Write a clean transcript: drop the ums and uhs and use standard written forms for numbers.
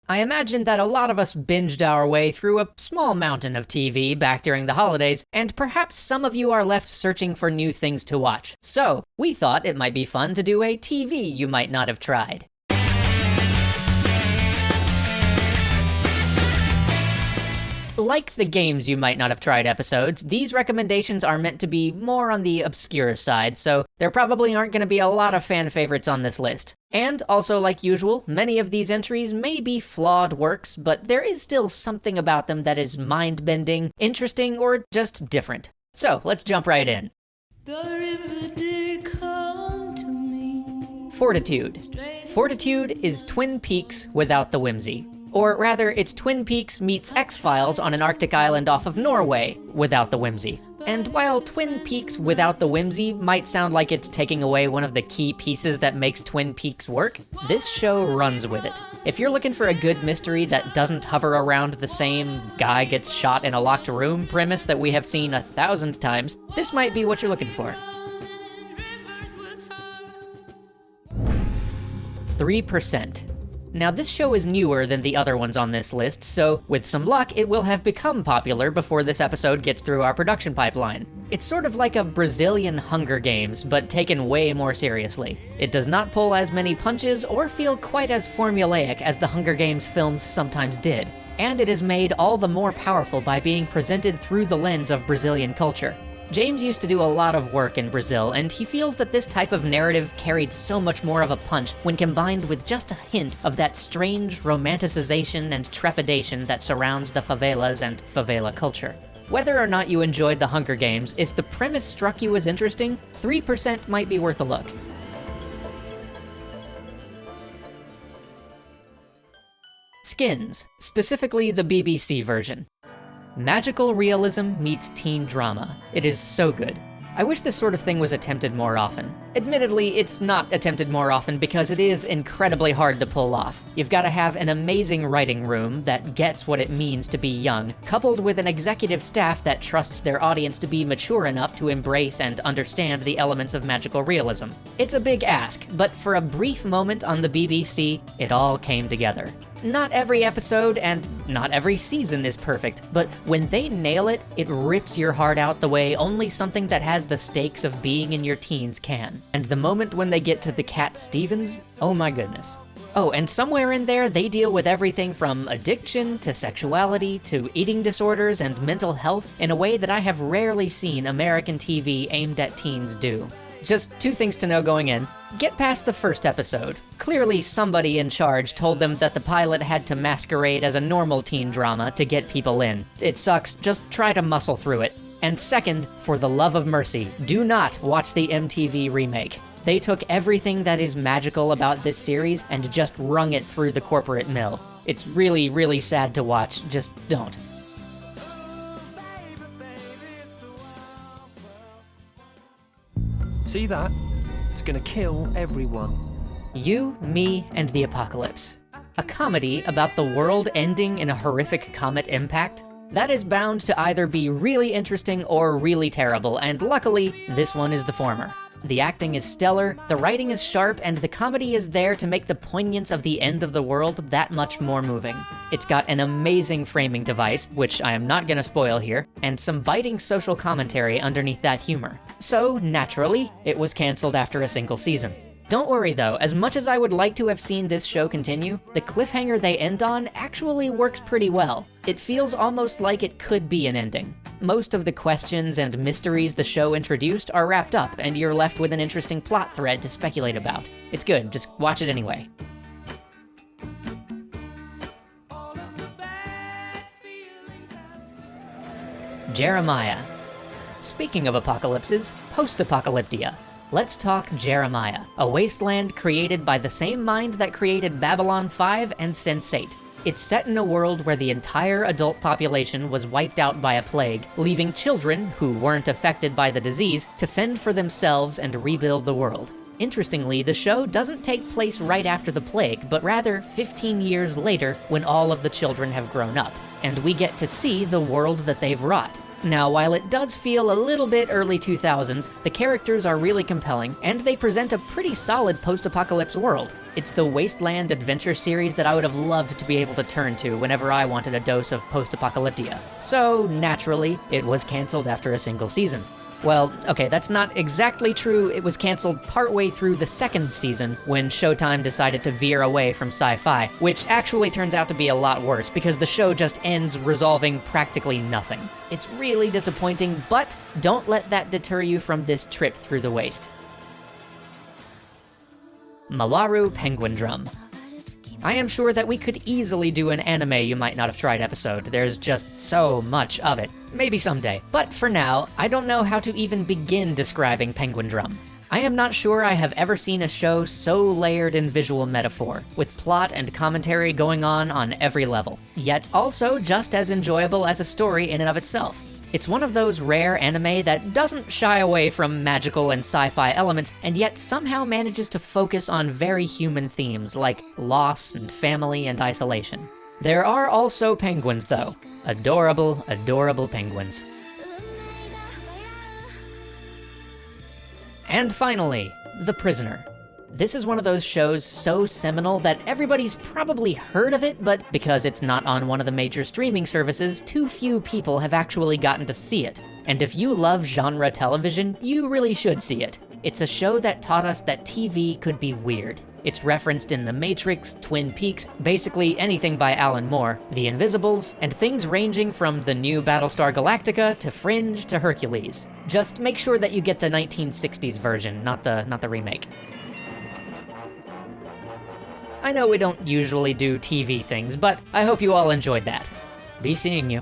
I imagine that a lot of us binged our way through a small mountain of TV back during the holidays, and perhaps some of you are left searching for new things to watch. So, we thought it might be fun to do a TV you might not have tried. Like the games you might not have tried episodes, these recommendations are meant to be more on the obscure side, so there probably aren't going to be a lot of fan favorites on this list. And also, like usual, many of these entries may be flawed works, but there is still something about them that is mind-bending, interesting, or just different. So, let's jump right in. The river did come to me. Fortitude. Fortitude is Twin Peaks without the whimsy. Or rather, it's Twin Peaks meets X-Files on an Arctic island off of Norway, without the whimsy. And while Twin Peaks without the whimsy might sound like it's taking away one of the key pieces that makes Twin Peaks work, this show runs with it. If you're looking for a good mystery that doesn't hover around the same guy gets shot in a locked room premise that we have seen 1,000 times, this might be what you're looking for. 3%. Now, this show is newer than the other ones on this list, so with some luck, it will have become popular before this episode gets through our production pipeline. It's sort of like a Brazilian Hunger Games, but taken way more seriously. It does not pull as many punches or feel quite as formulaic as the Hunger Games films sometimes did. And it is made all the more powerful by being presented through the lens of Brazilian culture. James used to do a lot of work in Brazil, and he feels that this type of narrative carried so much more of a punch when combined with just a hint of that strange romanticization and trepidation that surrounds the favelas and favela culture. Whether or not you enjoyed the Hunger Games, if the premise struck you as interesting, 3% might be worth a look. Skins, specifically the BBC version. Magical realism meets teen drama. It is so good. I wish this sort of thing was attempted more often. Admittedly, it's not attempted more often because it is incredibly hard to pull off. You've got to have an amazing writing room that gets what it means to be young, coupled with an executive staff that trusts their audience to be mature enough to embrace and understand the elements of magical realism. It's a big ask, but for a brief moment on the BBC, it all came together. Not every episode and not every season is perfect, but when they nail it, it rips your heart out the way only something that has the stakes of being in your teens can. And the moment when they get to the Cat Stevens, oh my goodness. Oh, and somewhere in there, they deal with everything from addiction to sexuality to eating disorders and mental health in a way that I have rarely seen American TV aimed at teens do. Just 2 things to know going in. Get past the first episode. Clearly somebody in charge told them that the pilot had to masquerade as a normal teen drama to get people in. It sucks, just try to muscle through it. And second, for the love of mercy, do not watch the MTV remake. They took everything that is magical about this series and just wrung it through the corporate mill. It's really, really sad to watch, just don't. See that? It's gonna kill everyone. You, Me, and the Apocalypse. A comedy about the world ending in a horrific comet impact? That is bound to either be really interesting or really terrible, and luckily, this one is the former. The acting is stellar, the writing is sharp, and the comedy is there to make the poignance of the end of the world that much more moving. It's got an amazing framing device, which I am not gonna spoil here, and some biting social commentary underneath that humor. So, naturally, it was canceled after a single season. Don't worry though, as much as I would like to have seen this show continue, the cliffhanger they end on actually works pretty well. It feels almost like it could be an ending. Most of the questions and mysteries the show introduced are wrapped up, and you're left with an interesting plot thread to speculate about. It's good, just watch it anyway. Jeremiah. Speaking of apocalypses, post-apocalyptia. Let's talk Jeremiah, a wasteland created by the same mind that created Babylon 5 and Sense8. It's set in a world where the entire adult population was wiped out by a plague, leaving children, who weren't affected by the disease, to fend for themselves and rebuild the world. Interestingly, the show doesn't take place right after the plague, but rather 15 years later when all of the children have grown up, and we get to see the world that they've wrought. Now, while it does feel a little bit early 2000s, the characters are really compelling, and they present a pretty solid post-apocalypse world. It's the wasteland adventure series that I would have loved to be able to turn to whenever I wanted a dose of post-apocalyptia. So, naturally, it was canceled after a single season. Well, okay, that's not exactly true. It was canceled partway through the second season when Showtime decided to veer away from sci-fi, which actually turns out to be a lot worse because the show just ends resolving practically nothing. It's really disappointing, but don't let that deter you from this trip through the waste. Mawaru Penguindrum. I am sure that we could easily do an anime you might not have tried episode. There's just so much of it. Maybe someday. But for now, I don't know how to even begin describing Penguindrum. I am not sure I have ever seen a show so layered in visual metaphor, with plot and commentary going on every level, yet also just as enjoyable as a story in and of itself. It's one of those rare anime that doesn't shy away from magical and sci-fi elements, and yet somehow manages to focus on very human themes like loss and family and isolation. There are also penguins though. Adorable, adorable penguins. And finally, The Prisoner. This is one of those shows so seminal that everybody's probably heard of it, but because it's not on one of the major streaming services, too few people have actually gotten to see it. And if you love genre television, you really should see it. It's a show that taught us that TV could be weird. It's referenced in The Matrix, Twin Peaks, basically anything by Alan Moore, The Invisibles, and things ranging from the new Battlestar Galactica to Fringe to Hercules. Just make sure that you get the 1960s version, not the remake. I know we don't usually do TV things, but I hope you all enjoyed that. Be seeing you.